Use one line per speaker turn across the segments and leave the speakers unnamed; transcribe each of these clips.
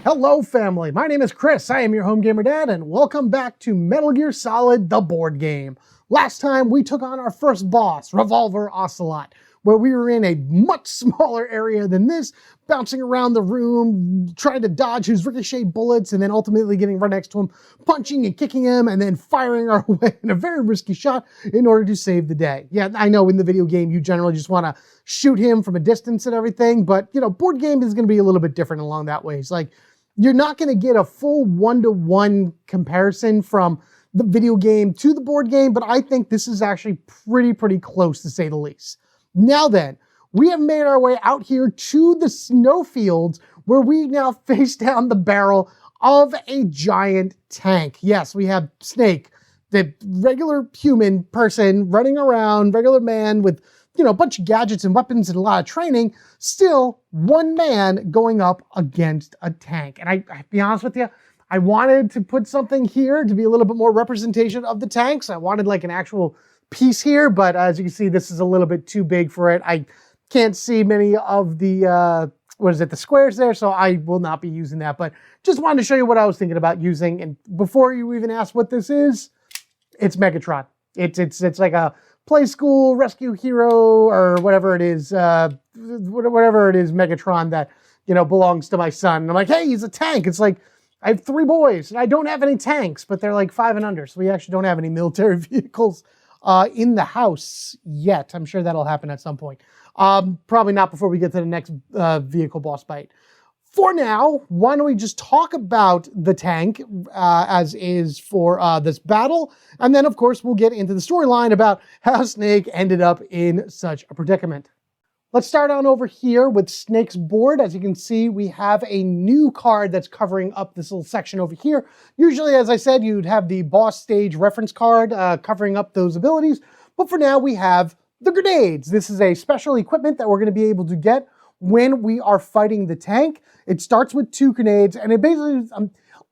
Hello family, my name is Chris, I am your home gamer dad, and welcome back to Metal Gear Solid, the board game. Last time we took on our first boss, Revolver Ocelot, where we were in a much smaller area than this, bouncing around the room, trying to dodge his ricochet bullets, and then ultimately getting right next to him, punching and kicking him, and then firing our way in a very risky shot in order to save the day. Yeah, I know in the video game you generally just want to shoot him from a distance and everything, but you know, board game is going to be a little bit different along that way. It's like, you're not going to get a full one-to-one comparison from the video game to the board game, but I think this is actually pretty close to say the least. Now then, we have made our way out here to the snowfields where we now face down the barrel of a giant tank. Yes, we have Snake, the regular human person running around, regular man with, you know, a bunch of gadgets and weapons and a lot of training, still one man going up against a tank. And I be honest with you, I wanted to put something here to be a little bit more representation of the tanks. I wanted like an actual piece here, but as you can see, this is a little bit too big for it. I can't see many of the, the squares there, so I will not be using that, but just wanted to show you what I was thinking about using. And before you even ask what this is, it's Megatron. It's like a play school rescue hero or whatever it is, Megatron that, you know, belongs to my son. And I'm like, hey, he's a tank. It's like, I have 3 boys and I don't have any tanks, but they're like 5 and under. So we actually don't have any military vehicles in the house yet. I'm sure that'll happen at some point. Probably not before we get to the next vehicle boss fight. For now, why don't we just talk about the tank as is for this battle, and then of course we'll get into the storyline about how Snake ended up in such a predicament. Let's start on over here with Snake's board. As you can see, we have a new card that's covering up this little section over here. Usually, as I said, you'd have the boss stage reference card covering up those abilities, but for now we have the grenades. This is a special equipment that we're going to be able to get when we are fighting the tank. It starts with 2 grenades, and it basically,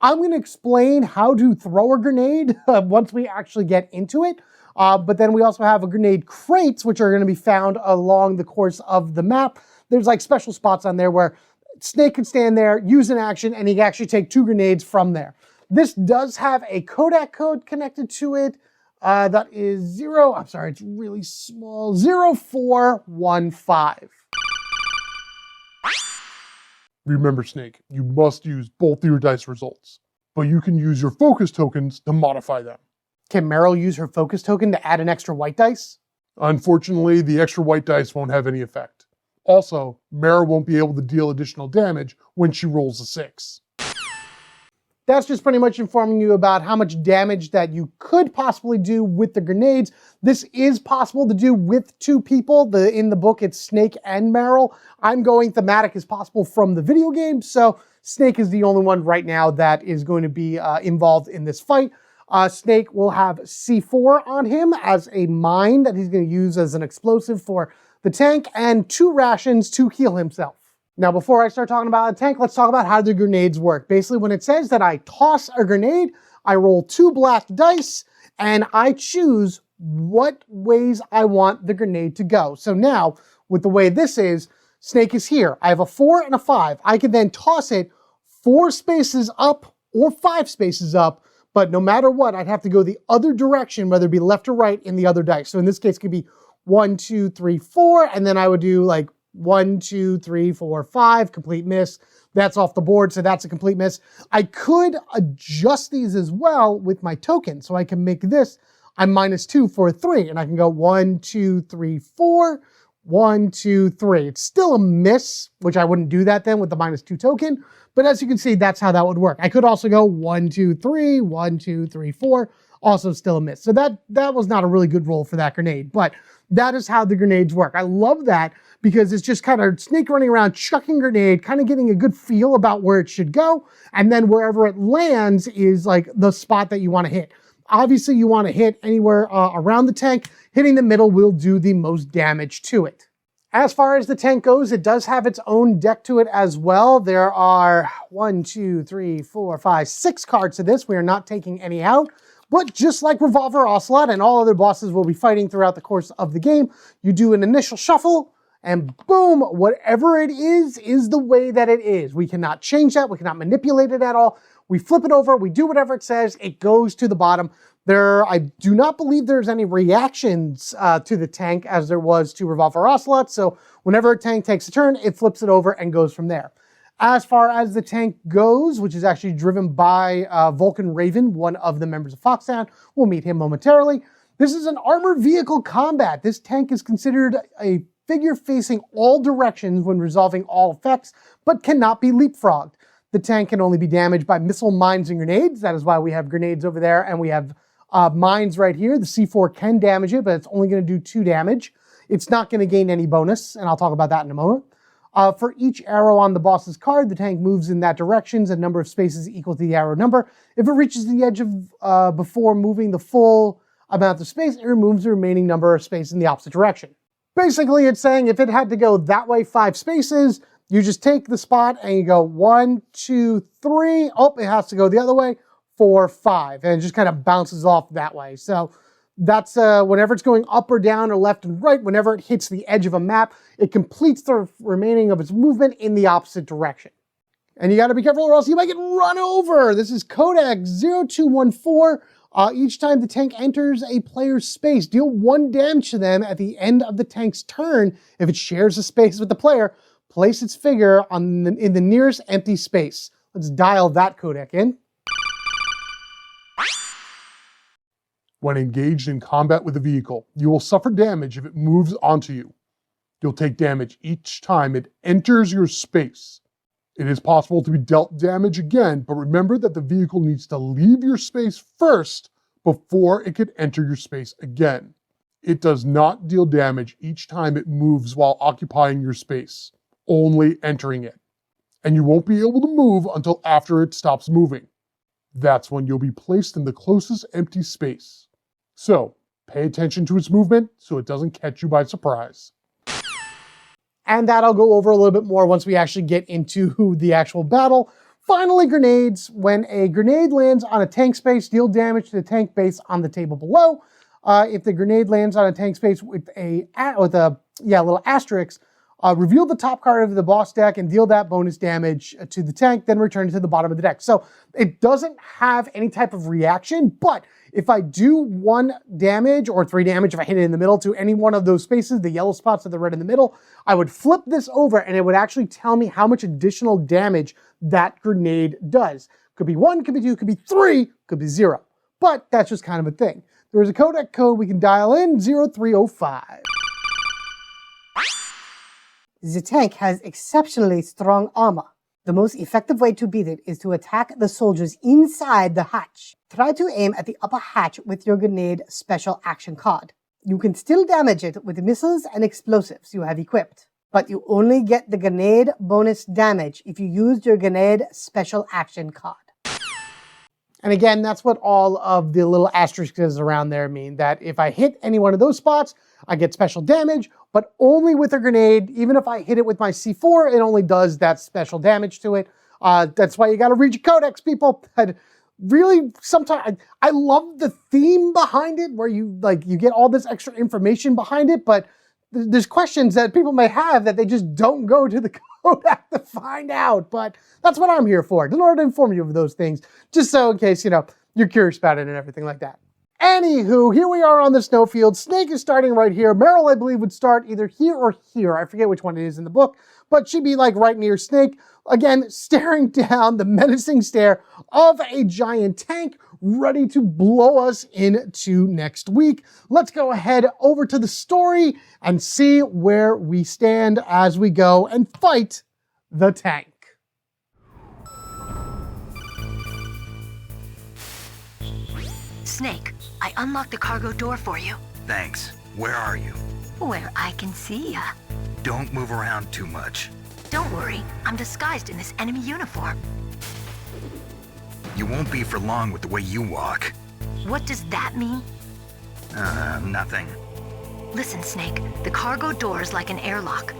I'm going to explain how to throw a grenade once we actually get into it. But then we also have a grenade crates, which are going to be found along the course of the map. There's like special spots on there where Snake can stand there, use an action, and he can actually take 2 grenades from there. This does have a Codec code connected to it. That is it's really small, 0415.
Remember, Snake, you must use both your dice results, but you can use your focus tokens to modify them.
Can Meryl use her focus token to add an extra white dice?
Unfortunately, the extra white dice won't have any effect. Also, Meryl won't be able to deal additional damage when she rolls a 6.
That's just pretty much informing you about how much damage that you could possibly do with the grenades. This is possible to do with 2 people. In the book, it's Snake and Meryl. I'm going thematic as possible from the video game, so Snake is the only one right now that is going to be involved in this fight. Snake will have C4 on him as a mine that he's going to use as an explosive for the tank, and 2 rations to heal himself. Now, before I start talking about the tank, let's talk about how the grenades work. Basically, when it says that I toss a grenade, I roll 2 black dice, and I choose what ways I want the grenade to go. So now, with the way this is, Snake is here. I have a 4 and a 5. I can then toss it 4 spaces up or 5 spaces up, but no matter what, I'd have to go the other direction, whether it be left or right in the other dice. So in this case, it could be 1, 2, 3, 4, and then I would do like 1, 2, 3, 4, 5, complete miss. That's off the board, so that's a complete miss. I could adjust these as well with my token, so I can make this, I'm -2 for a 3, and I can go 1, 2, 3, 4, 1, 2, 3. It's still a miss, which I wouldn't do that then with the -2 token, but as you can see, that's how that would work. I could also go 1, 2, 3, 1, 2, 3, 4, also still a miss. So that was not a really good roll for that grenade, but that is how the grenades work. I love that because it's just kind of Snake running around, chucking grenade, kind of getting a good feel about where it should go. And then wherever it lands is like the spot that you want to hit. Obviously, you want to hit anywhere around the tank. Hitting the middle will do the most damage to it. As far as the tank goes, it does have its own deck to it as well. There are 1, 2, 3, 4, 5, 6 cards to this. We are not taking any out. But just like Revolver Ocelot and all other bosses we'll be fighting throughout the course of the game, you do an initial shuffle, and boom, whatever it is the way that it is. We cannot change that. We cannot manipulate it at all. We flip it over. We do whatever it says. It goes to the bottom. I do not believe there's any reactions to the tank as there was to Revolver Ocelot. So whenever a tank takes a turn, it flips it over and goes from there. As far as the tank goes, which is actually driven by Vulcan Raven, one of the members of Foxhound, we'll meet him momentarily. This is an armored vehicle combat. This tank is considered a figure facing all directions when resolving all effects, but cannot be leapfrogged. The tank can only be damaged by missile, mines, and grenades. That is why we have grenades over there, and we have mines right here. The C4 can damage it, but it's only going to do 2 damage. It's not going to gain any bonus, and I'll talk about that in a moment. For each arrow on the boss's card, the tank moves in that direction, a number of spaces equal to the arrow number. If it reaches the edge of before moving the full amount of space, it removes the remaining number of space in the opposite direction. Basically, it's saying if it had to go that way 5 spaces, you just take the spot and you go 1, 2, 3. Oh, it has to go the other way. 4, 5, and it just kind of bounces off that way. So that's whenever it's going up or down or left and right, whenever it hits the edge of a map, it completes the remaining of its movement in the opposite direction. And you got to be careful or else you might get run over. This is Codec 0214. Each time the tank enters a player's space, deal 1 damage to them at the end of the tank's turn. If it shares a space with the player, place its figure in the nearest empty space. Let's dial that codec in.
When engaged in combat with a vehicle, you will suffer damage if it moves onto you. You'll take damage each time it enters your space. It is possible to be dealt damage again, but remember that the vehicle needs to leave your space first before it can enter your space again. It does not deal damage each time it moves while occupying your space, only entering it. And you won't be able to move until after it stops moving. That's when you'll be placed in the closest empty space. So, pay attention to its movement so it doesn't catch you by surprise.
And that I'll go over a little bit more once we actually get into the actual battle. Finally, grenades. When a grenade lands on a tank space, deal damage to the tank base on the table below. If the grenade lands on a tank space with a little asterisk, reveal the top card of the boss deck and deal that bonus damage to the tank, then return it to the bottom of the deck. So it doesn't have any type of reaction, but if I do 1 damage or 3 damage if I hit it in the middle to any one of those spaces, the yellow spots or the red in the middle, I would flip this over and it would actually tell me how much additional damage that grenade does. Could be 1, could be 2, could be 3, could be 0. But that's just kind of a thing. There is a codec code we can dial in, 0305.
The tank has exceptionally strong armor. The most effective way to beat it is to attack the soldiers inside the hatch. Try to aim at the upper hatch with your grenade special action card. You can still damage it with missiles and explosives you have equipped, but you only get the grenade bonus damage if you use your grenade special action card.
And again, that's what all of the little asterisks around there mean, that if I hit any one of those spots, I get special damage, but only with a grenade. Even if I hit it with my C4, it only does that special damage to it. That's why you got to read your codex, people. Really, sometimes I love the theme behind it, where you get all this extra information behind it, but there's questions that people may have that they just don't go to the codec to find out. But that's what I'm here for, in order to inform you of those things, just so in case you're curious about it and everything like that. Anywho, here we are on the snowfield. Snake is starting right here. Meryl, I believe, would start either here or here. I forget which one it is in the book, but she'd be like right near Snake. Again, staring down the menacing stare of a giant tank ready to blow us into next week. Let's go ahead over to the story and see where we stand as we go and fight the tank.
Snake, I unlocked the cargo door for you.
Thanks. Where are you?
Where I can see ya.
Don't move around too much.
Don't worry, I'm disguised in this enemy uniform.
You won't be for long with the way you walk.
What does that mean?
Nothing.
Listen, Snake, the cargo door is like an airlock.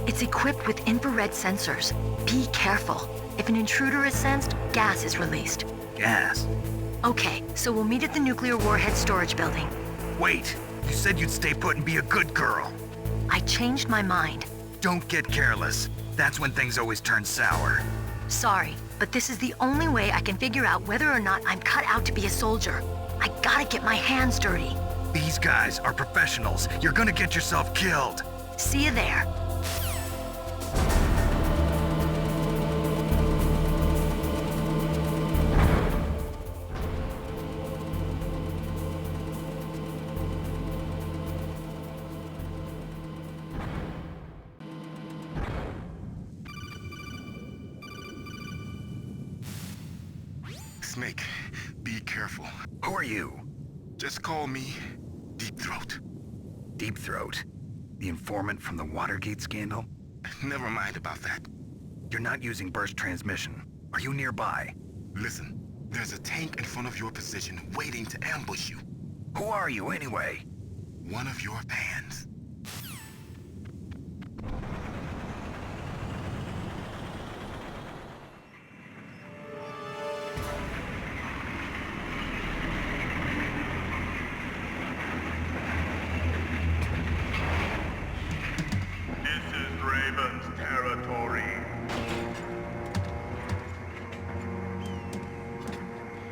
It's equipped with infrared sensors. Be careful. If an intruder is sensed, gas is released.
Gas?
Okay, so we'll meet at the nuclear warhead storage building.
Wait, you said you'd stay put and be a good girl.
I changed my mind.
Don't get careless. That's when things always turn sour.
Sorry, but this is the only way I can figure out whether or not I'm cut out to be a soldier. I gotta get my hands dirty.
These guys are professionals. You're gonna get yourself killed.
See you there.
Snake, be careful.
Who are you?
Just call me Deep Throat.
Deep Throat? The informant from the Watergate scandal?
Never mind about that.
You're not using burst transmission. Are you nearby?
Listen, there's a tank in front of your position waiting to ambush you.
Who are you anyway?
One of your fans.
This is Raven's territory.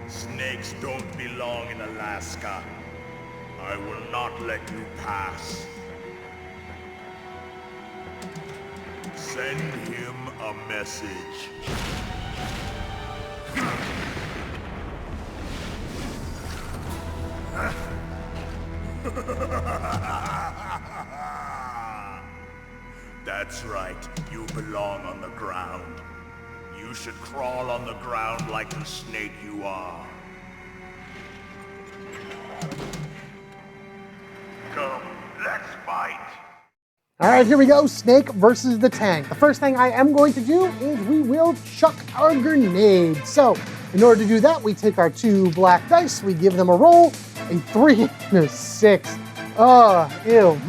Snakes don't belong in Alaska. I will not let you pass. Send him a message. That's right, you belong on the ground. You should crawl on the ground like the snake you are. Come, let's fight.
All right, here we go. Snake versus the tank. The first thing I am going to do is we will chuck our grenade. So in order to do that, we take our 2 black dice, we give them a roll, a 3 and a 6. Ew.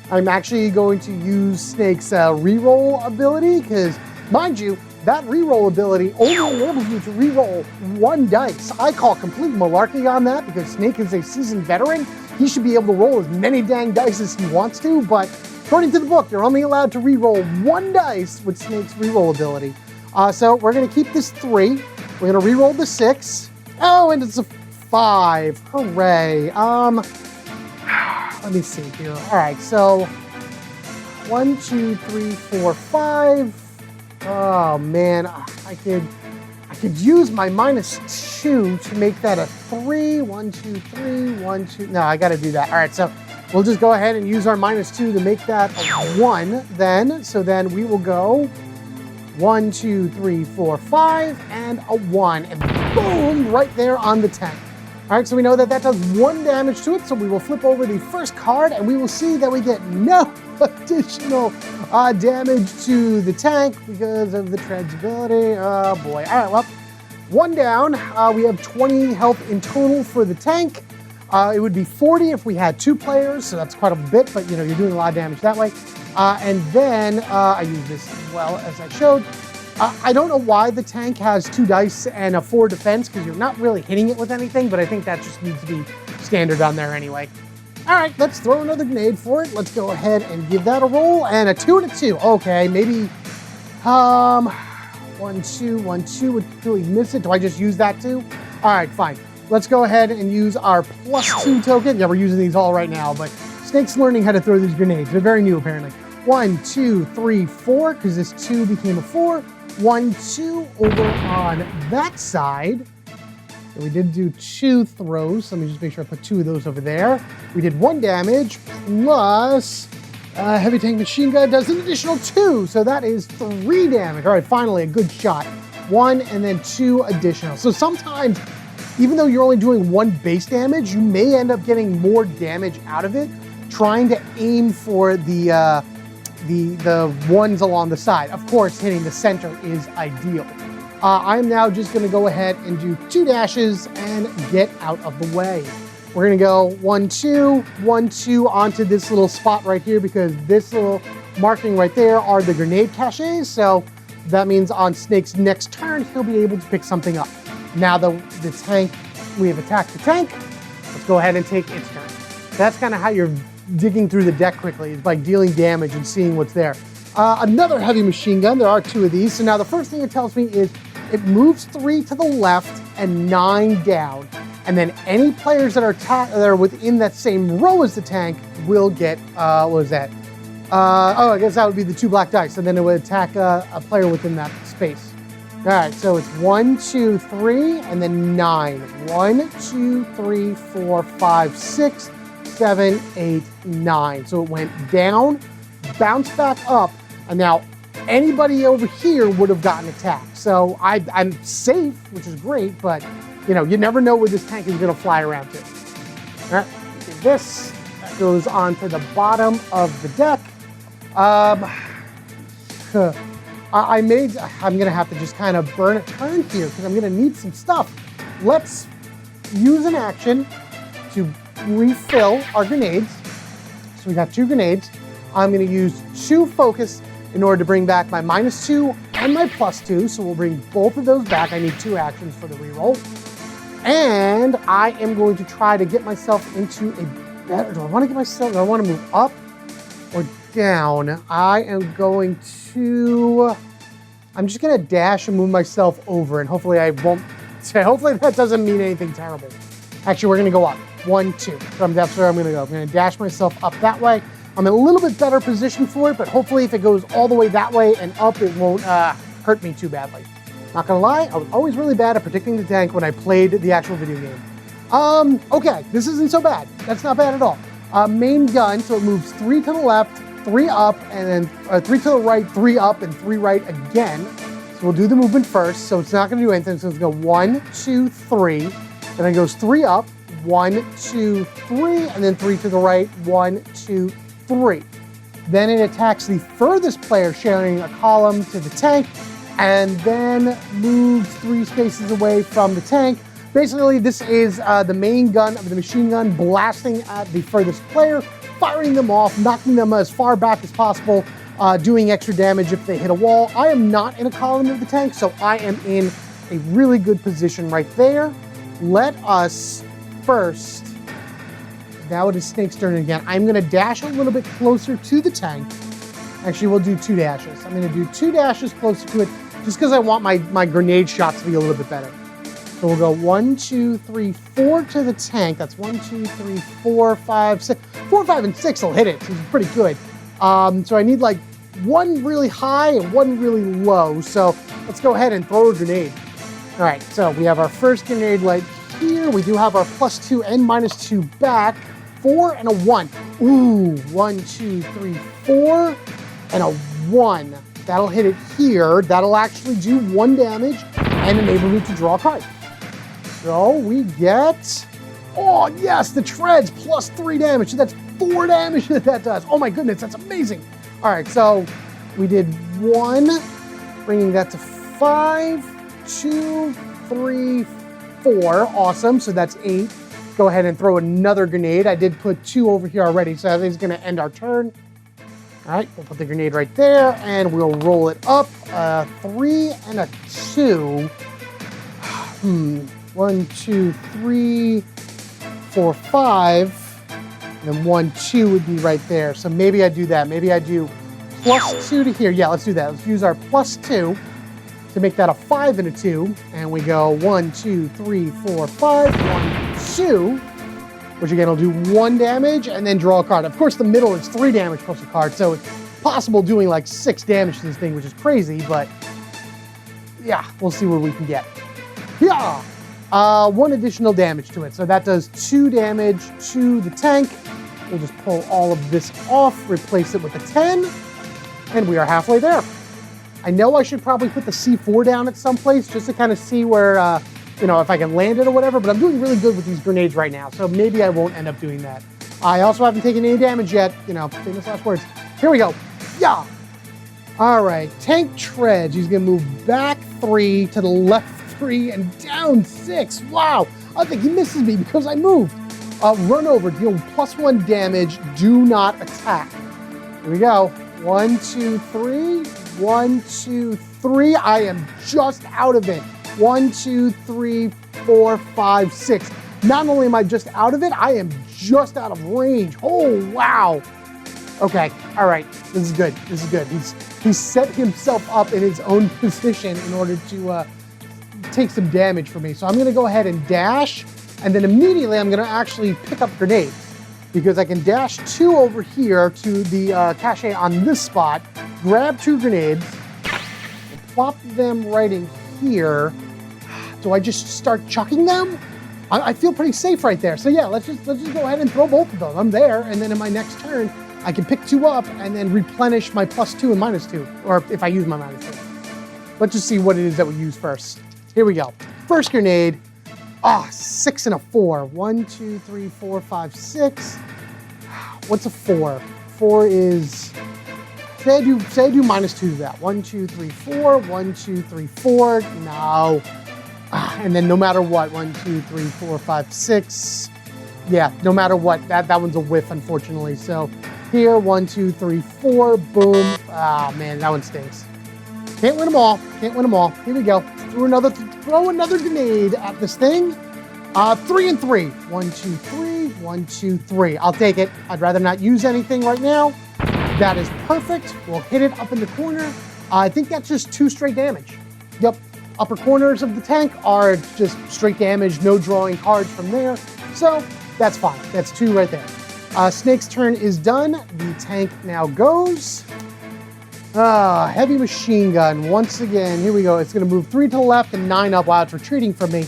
I'm actually going to use Snake's reroll ability because, mind you, that reroll ability only enables you to reroll 1 dice. I call complete malarkey on that because Snake is a seasoned veteran. He should be able to roll as many dang dice as he wants to, but according to the book, you're only allowed to reroll 1 dice with Snake's reroll ability. So we're going to keep this 3. We're going to reroll the 6. Oh, and it's a 5. Hooray. Let me see here. All right, so 1, 2, 3, 4, 5. Oh man, I could use my -2 to make that a 3. 1, 2, 3, 1, 2. No, I got to do that. All right, so we'll just go ahead and use our -2 to make that a 1 then. So then we will go 1, 2, 3, 4, 5, and a 1. And boom, right there on the tank. All right, so we know that that does 1 damage to it, so we will flip over the first card, and we will see that we get no additional damage to the tank because of the transability. Oh boy. All right, well, 1 down. We have 20 health in total for the tank. It would be 40 if we had 2 players, so that's quite a bit, but you know, you're doing a lot of damage that way. And then I use this as well as I showed. I don't know why the tank has 2 dice and a 4 defense because you're not really hitting it with anything, but I think that just needs to be standard on there anyway. All right, let's throw another grenade for it. Let's go ahead and give that a roll, and a 2 and a 2. Okay, maybe 1, 2, 1, 2 would really miss it. Do I just use that too? All right, fine. Let's go ahead and use our +2 token. Yeah, we're using these all right now, but Snake's learning how to throw these grenades. They're very new, apparently. 1, 2, 3, 4, because this 2 became a 4. 1, 2 over on that side. So we did do 2 throws. Let me just make sure I put 2 of those over there. We did 1 damage plus heavy tank machine gun does an additional 2. So that is 3 damage. All right, finally a good shot. 1 and then 2 additional. So sometimes, even though you're only doing 1 base damage, you may end up getting more damage out of it, trying to aim for the ones along the side. Of course, hitting the center is ideal. I'm now just going to go ahead and do 2 dashes and get out of the way. We're going to go 1, 2, 1, 2 onto this little spot right here because this little marking right there are the grenade caches. So that means on Snake's next turn, he'll be able to pick something up. Now the tank, we have attacked the tank. Let's go ahead and take its turn. That's kind of how you're digging through the deck quickly is by dealing damage and seeing what's there. Another heavy machine gun. There are 2 of these. So now the first thing it tells me is it moves 3 to the left and 9 down. And then any players that are within that same row as the tank will get, what was that? I guess that would be the 2 black dice. And then it would attack a player within that space. All right, so it's 1, 2, 3, and then 9. 1, 2, 3, 4, 5, 6, 7, 8, 9. So it went down, bounced back up, and now anybody over here would have gotten attacked. So I'm safe, which is great, but you know, you never know where this tank is going to fly around to. All right, this goes on to the bottom of the deck. I'm going to have to just kind of burn a turn here because I'm going to need some stuff. Let's use an action to refill our grenades. So we got 2 grenades. I'm going to use 2 focus in order to bring back my -2 and my +2. So we'll bring both of those back. I need 2 actions for the reroll. And I am going to try to get myself into a better, do I want to move up or down? I'm just going to dash and move myself over, and hopefully that doesn't mean anything terrible. Actually, we're going to go up. 1, 2. That's where I'm going to go. I'm going to dash myself up that way. I'm in a little bit better position for it, but hopefully if it goes all the way that way and up, it won't hurt me too badly. Not gonna lie, I was always really bad at predicting the tank when I played the actual video game. Okay, this isn't so bad. That's not bad at all. Main gun, so it moves 3 to the left, 3 up, and then 3 to the right, 3 up, and 3 right again. So we'll do the movement first, so it's not gonna do anything. So it's gonna go 1, 2, 3, and then it goes 3 up, 1, 2, 3, and then 3 to the right, 1, 2, 3. Then it attacks the furthest player sharing a column to the tank, and then moves 3 spaces away from the tank. Basically, this is the main gun of the machine gun blasting at the furthest player, firing them off, knocking them as far back as possible, doing extra damage if they hit a wall. I am not in a column of the tank, so I am in a really good position right there. Let us first, now it is Snake's turn again. I'm gonna dash a little bit closer to the tank. Actually, we'll do 2 dashes. I'm gonna do 2 dashes closer to it, just because I want my grenade shots to be a little bit better. So we'll go 1, 2, 3, 4 to the tank. That's 1, 2, 3, 4, 5, 6. 4, 5, and 6 will hit it, so it's pretty good. So I need like 1 really high and 1 really low. So let's go ahead and throw a grenade. All right, so we have our first grenade right here. We do have our +2 and -2 back. 4 and a 1. Ooh, 1, 2, 3, 4, and a 1. That'll hit it here. That'll actually do 1 damage and enable me to draw a card. So we get, oh yes, the treads, +3 damage. So that's 4 damage that does. Oh my goodness, that's amazing. All right, so we did 1, bringing that to 5, 2, 3, 4. Awesome, so that's 8. Go ahead and throw another grenade. I did put 2 over here already, so that is gonna end our turn. All right, we'll put the grenade right there, and we'll roll it up. 3 and a 2. 1, 2, 3, 4, 5. And then 1, 2 would be right there. So maybe I do that. Maybe I do +2 to here. Yeah, let's do that. Let's use our +2 to make that a 5 and a 2. And we go 1, 2, 3, 4, 5. 1, 2. Which again will do 1 damage and then draw a card. Of course, the middle is 3 damage plus a card, so it's possible doing like 6 damage to this thing, which is crazy, but yeah, we'll see what we can get. Yeah! 1 additional damage to it, so that does 2 damage to the tank. We'll just pull all of this off, replace it with a 10, and we are halfway there. I know I should probably put the C4 down at some place just to kind of see where, you know, if I can land it or whatever, but I'm doing really good with these grenades right now, so maybe I won't end up doing that. I also haven't taken any damage yet, you know, famous last words. Here we go. Yeah. All right, tank treads. He's gonna move back 3 to the left 3 and down 6. Wow, I think he misses me because I moved. Run over, deal +1 damage, do not attack. Here we go. 1, 2, 3. 1, 2, 3. I am just out of it. 1, 2, 3, 4, 5, 6. not only am I just out of it, I am just out of range. Oh, wow. Okay, all right, this is good, this is good. He's set himself up in his own position in order to take some damage from me. So I'm gonna go ahead and dash, and then immediately I'm gonna actually pick up grenades, because I can dash 2 over here to the cache on this spot, grab 2 grenades, and plop them right in here. Do I just start chucking them? I feel pretty safe right there. So yeah, let's just go ahead and throw both of them. I'm there, and then in my next turn, I can pick 2 up and then replenish my +2 and -2, or if I use my -2. Let's just see what it is that we use first. Here we go. First grenade. 6 and a 4. 1, 2, 3, 4, 5, 6. What's a 4? 4 is, say I do -2 to that. 1, 2, 3, 4. 1, 2, 3, 4. No. And then no matter what, 1, 2, 3, 4, 5, 6. Yeah, no matter what, that one's a whiff, unfortunately. So here, 1, 2, 3, 4, boom. Ah, man, that one stinks. Can't win them all. Can't win them all. Here we go. Throw another grenade at this thing. 3 and 3. 1, 2, 3. 1, 2, 3. I'll take it. I'd rather not use anything right now. That is perfect. We'll hit it up in the corner. I think that's just 2 straight damage. Yep. Upper corners of the tank are just straight damage, no drawing cards from there. So that's fine. That's 2 right there. Snake's turn is done. The tank now goes. Heavy machine gun. Once again, here we go. It's going to move 3 to the left and 9 up while it's retreating from me.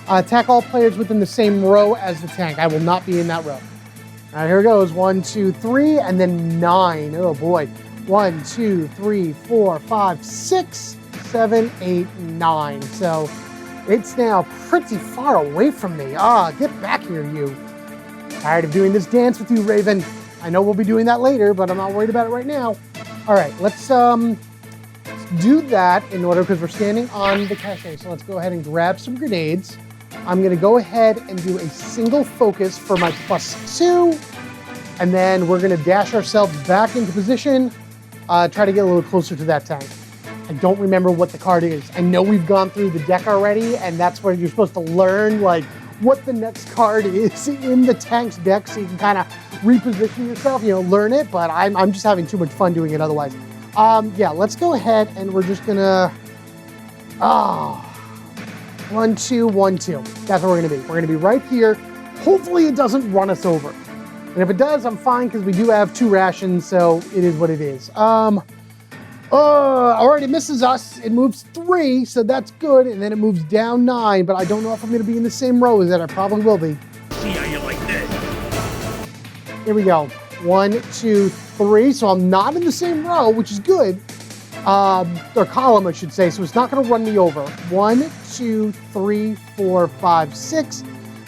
Attack all players within the same row as the tank. I will not be in that row. All right, here it goes. 1, 2, 3, and then 9. Oh boy. 1, 2, 3, 4, 5, 6, 7, 8, 9. So it's now pretty far away from me. Get back here, you. Tired of doing this dance with you, Raven. I know we'll be doing that later, but I'm not worried about it right now. All right, let's do that in order, because we're standing on the cache. So let's go ahead and grab some grenades. I'm gonna go ahead and do a single focus for my +2, and then we're gonna dash ourselves back into position, try to get a little closer to that tank. I don't remember what the card is. I know we've gone through the deck already, and that's where you're supposed to learn like what the next card is in the tank's deck, so you can kind of reposition yourself, learn it, but I'm just having too much fun doing it otherwise. Yeah, let's go ahead and we're just gonna, 1, 2, 1, 2. That's where we're gonna be. We're gonna be right here. Hopefully it doesn't run us over. And if it does, I'm fine, because we do have 2 rations, so it is what it is. Already misses us. It moves 3, so that's good, and then it moves down 9, but I don't know if I'm gonna be in the same row as that. I probably will be.
See how you like that?
Here we go. 1, 2, 3. So I'm not in the same row, which is good. Or column, I should say. So it's not going to run me over. 1, 2, 3, 4, 5, 6,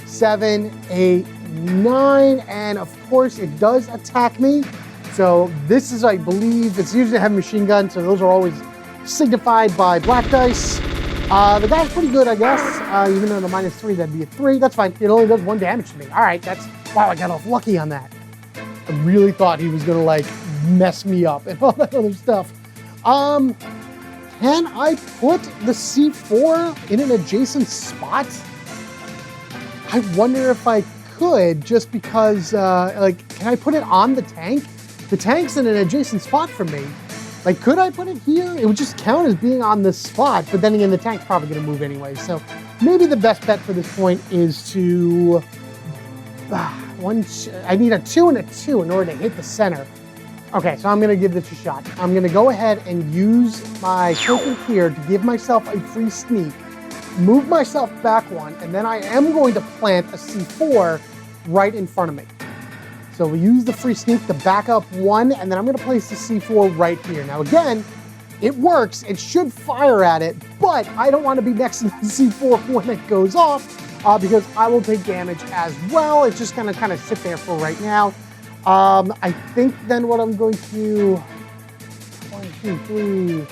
7, 8, 9. And of course, it does attack me. So this is, I believe, it's usually a heavy machine gun. So those are always signified by black dice. The guy's pretty good, I guess. Even though the -3, that'd be a 3. That's fine. It only does 1 damage to me. All right, wow, I got off lucky on that. I really thought he was gonna like mess me up and all that other stuff. Can I put the C4 in an adjacent spot? I wonder if I could, just because, can I put it on the tank? The tank's in an adjacent spot from me. Like, could I put it here? It would just count as being on this spot, but then again, the tank's probably gonna move anyway. So maybe the best bet for this point is to, I need a 2 and a 2 in order to hit the center. Okay, so I'm going to give this a shot. I'm going to go ahead and use my token here to give myself a free sneak, move myself back 1, and then I am going to plant a C4 right in front of me. So we use the free sneak to back up 1, and then I'm going to place the C4 right here. Now again, it works. It should fire at it, but I don't want to be next to the C4 when it goes off, because I will take damage as well. It's just going to kind of sit there for right now. I think then what I'm going to do, 1, 2, 3,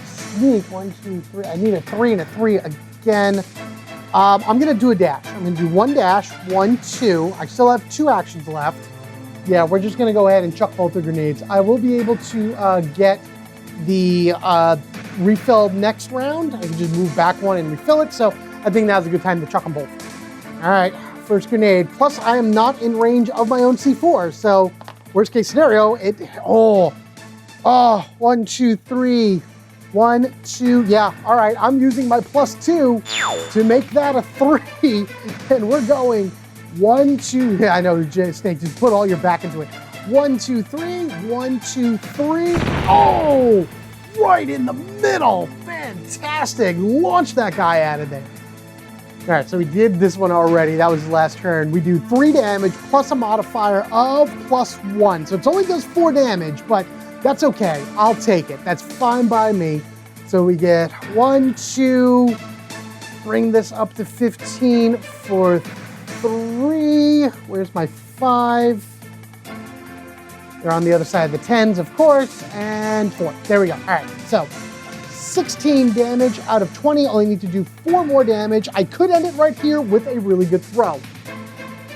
sneak, 1, 2, 3. I need a 3 and a 3 again. I'm going to do a dash. I'm going to do 1 dash, 1, 2. I still have 2 actions left. Yeah, we're just going to go ahead and chuck both the grenades. I will be able to get the refill next round. I can just move back 1 and refill it. So I think now's a good time to chuck them both. All right, first grenade. Plus, I am not in range of my own C4. So, worst case scenario, 1, 2, 3. 1, 2, yeah, all right. I'm using my +2 to make that a 3. And we're going 1, 2, yeah, I know, Snake, just put all your back into it. 1, 2, 3, 1, 2, 3. Oh, right in the middle. Fantastic. Launch that guy out of there. All right, so we did this one already. That was the last turn. We do 3 damage plus a modifier of +1. So it only does 4 damage, but that's okay. I'll take it. That's fine by me. So we get 1, 2, bring this up to 15 for 3. Where's my 5? They're on the other side of the 10s, of course, and 4. There we go. All right, so 16 damage out of 20. Only need to do 4 more damage. I could end it right here with a really good throw.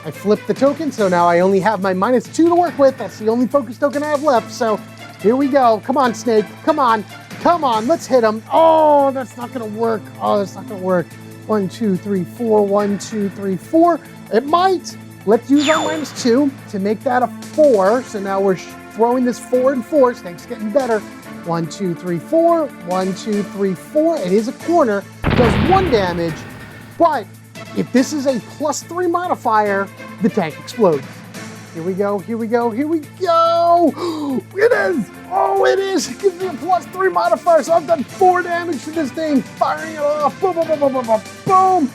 I flipped the token, so now I only have my -2 to work with. That's the only focus token I have left, so here we go. Come on, Snake. Come on. Come on. Let's hit him. Oh, that's not going to work. Oh, that's not going to work. 1, 2, 3, 4. 1, 2, 3, 4. It might. Let's use our -2 to make that a 4. So now we're throwing this 4 and 4. Snake's getting better. 1, 2, 3, 4. 1, 2, 3, 4. It is a corner. It does 1 damage. But if this is a +3 modifier, the tank explodes. Here we go. Here we go. Here we go. It is. Oh, it is. It gives me a +3 modifier. So I've done 4 damage to this thing. Firing it off. Boom, boom, boom, boom, boom, boom, boom.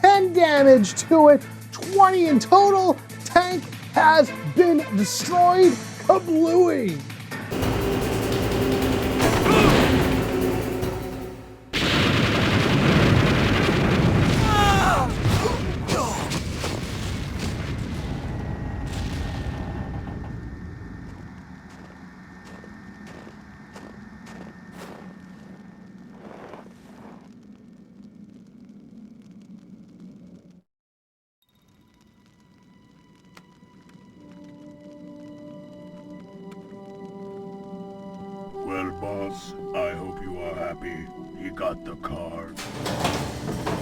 10 damage to it. 20 in total. Tank has been destroyed. Kablooey.
Well, boss, I hope you are happy. He got the card.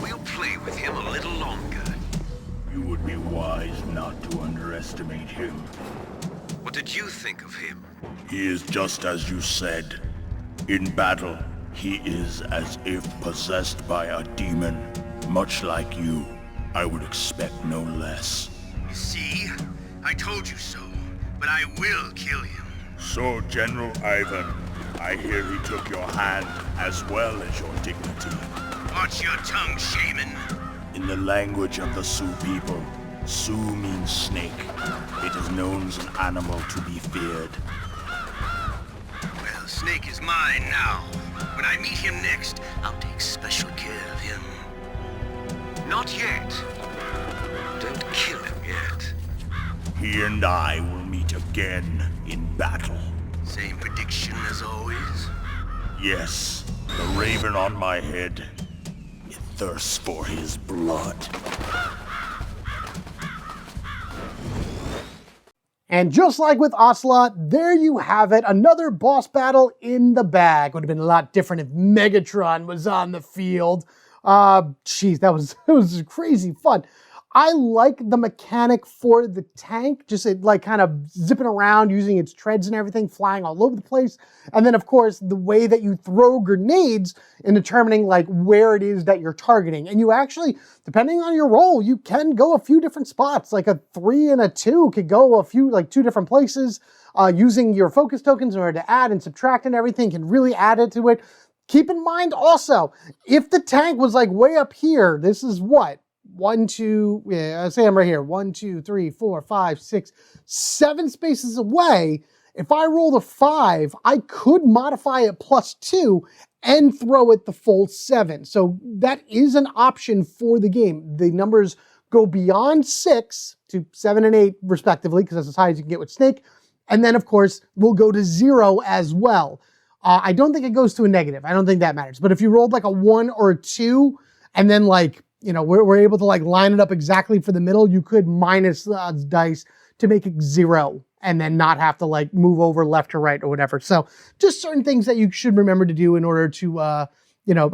We'll play with him a little longer.
You would be wise not to underestimate him.
What did you think of him?
He is just as you said. In battle, he is as if possessed by a demon. Much like you, I would expect no less.
See? I told you so. But I will kill him.
So, General Ivan, I hear he took your hand as well as your dignity.
Watch your tongue, shaman.
In the language of the Sioux people, Sioux means snake. It is known as an animal to be feared.
Well, Snake is mine now. When I meet him next, I'll take special care of him.
Not yet. Don't kill him yet.
He and I will meet again in battle.
Same prediction as always?
Yes, the raven on my head. It thirsts for his blood.
And just like with Ocelot, there you have it. Another boss battle in the bag. Would have been a lot different if Megatron was on the field. Jeez, it was crazy fun. I like the mechanic for the tank, just it like kind of zipping around, using its treads and everything, flying all over the place. And then of course, the way that you throw grenades in determining like where it is that you're targeting. And you actually, depending on your role, you can go a few different spots. Like a 3 and a 2 could go like 2 different places. Using your focus tokens in order to add and subtract and everything can really add it to it. Keep in mind also, if the tank was like way up here, this is what? 1, 2, yeah, say I'm right here. 1, 2, 3, 4, 5, 6, 7 spaces away. If I rolled a 5, I could modify it +2 and throw it the full 7. So that is an option for the game. The numbers go beyond 6 to 7 and 8 respectively, because that's as high as you can get with Snake. And then of course, we'll go to 0 as well. I don't think it goes to a negative. I don't think that matters. But if you rolled like a 1 or a 2, and then like, you know, we're able to like line it up exactly for the middle, you could minus the dice to make it 0 and then not have to like move over left or right or whatever. So just certain things that you should remember to do in order to,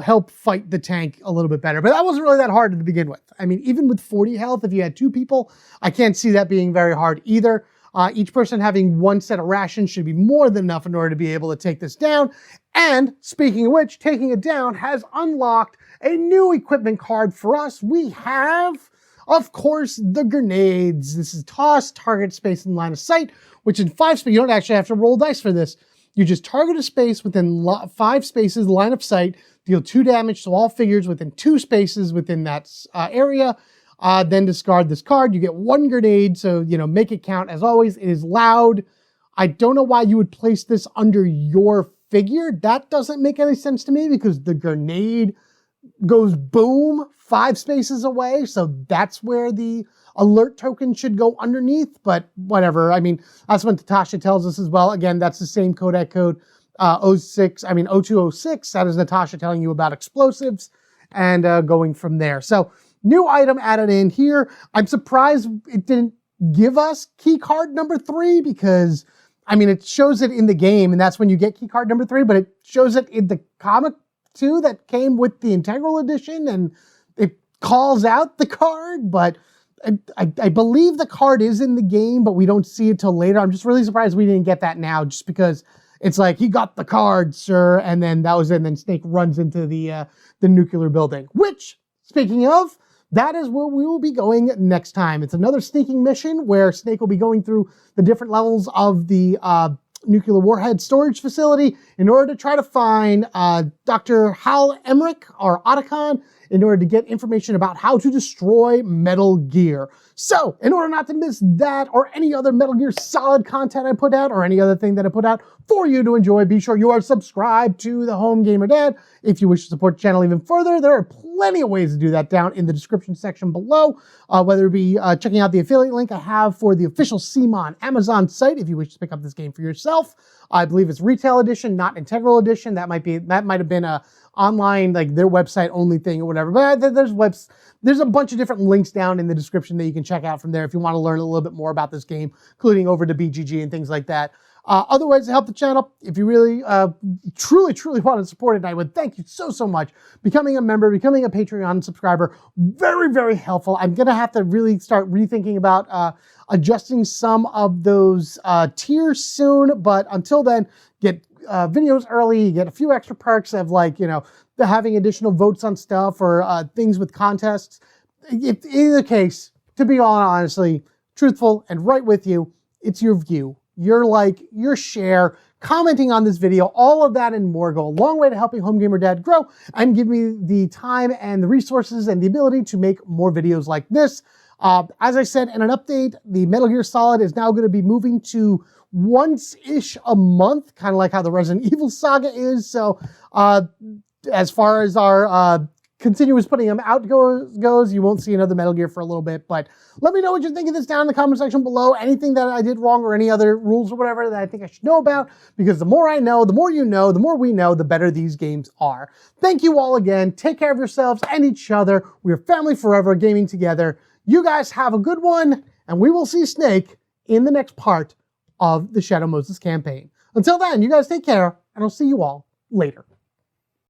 help fight the tank a little bit better. But that wasn't really that hard to begin with. I mean, even with 40 health, if you had 2 people, I can't see that being very hard either. Each person having 1 set of rations should be more than enough in order to be able to take this down. And speaking of which, taking it down has unlocked a new equipment card for us. We have, of course, the grenades. This is toss, target, space, and line of sight, which in 5 space, you don't actually have to roll dice for this. You just target a space within 5 spaces, line of sight, deal 2 damage to all figures within 2 spaces within that area. Then discard this card. You get 1 grenade, so, make it count. As always, it is loud. I don't know why you would place this under your figure. That doesn't make any sense to me because the grenade goes boom 5 spaces away, so that's where the alert token should go underneath, but whatever. I mean, that's what Natasha tells us as well. Again, that's the same codec code, 0206. That is Natasha telling you about explosives and going from there. So, new item added in here. I'm surprised it didn't give us key card number 3 because, I mean, it shows it in the game and that's when you get key card number 3, but it shows it in the comic too that came with the Integral Edition and it calls out the card, but I believe the card is in the game, but we don't see it till later. I'm just really surprised we didn't get that now just because it's like, he got the card, sir, and then that was it, and then Snake runs into the nuclear building, which, speaking of, that is where we will be going next time. It's another sneaking mission where Snake will be going through the different levels of the nuclear warhead storage facility in order to try to find Dr. Hal Emmerich, or Otacon, in order to get information about how to destroy Metal Gear. So, in order not to miss that or any other Metal Gear Solid content I put out or any other thing that I put out for you to enjoy, be sure you are subscribed to the Home Gamer Dad. If you wish to support the channel even further, there are plenty of ways to do that down in the description section below, whether it be checking out the affiliate link I have for the official CMON Amazon site if you wish to pick up this game for yourself. I believe it's retail edition, not integral edition. That might have been a online, like their website only thing or whatever. But there's a bunch of different links down in the description that you can check out from there if you want to learn a little bit more about this game, including over to BGG and things like that. Other ways to help the channel, if you really, truly want to support it, and I would thank you so much. Becoming a member, becoming a Patreon subscriber, very, very helpful. I'm going to have to really start rethinking about adjusting some of those tiers soon, but until then, get videos early, you get a few extra perks of having additional votes on stuff or things with contests. If in either case, to be honestly truthful and right with you, it's your view, your like, your share, commenting on this video, all of that and more go a long way to helping Home Gamer Dad grow and give me the time and the resources and the ability to make more videos like this. As I said in an update, the Metal Gear Solid is now going to be moving to once-ish a month, kind of like how the Resident Evil saga is. So as far as our continuous putting them out goes, you won't see another Metal Gear for a little bit. But let me know what you think of this down in the comment section below. Anything that I did wrong or any other rules or whatever that I think I should know about. Because the more I know, the more you know, the more we know, the better these games are. Thank you all again. Take care of yourselves and each other. We're family forever, gaming together. You guys have a good one, and we will see Snake in the next part of the Shadow Moses campaign. Until then, you guys take care, and I'll see you all later.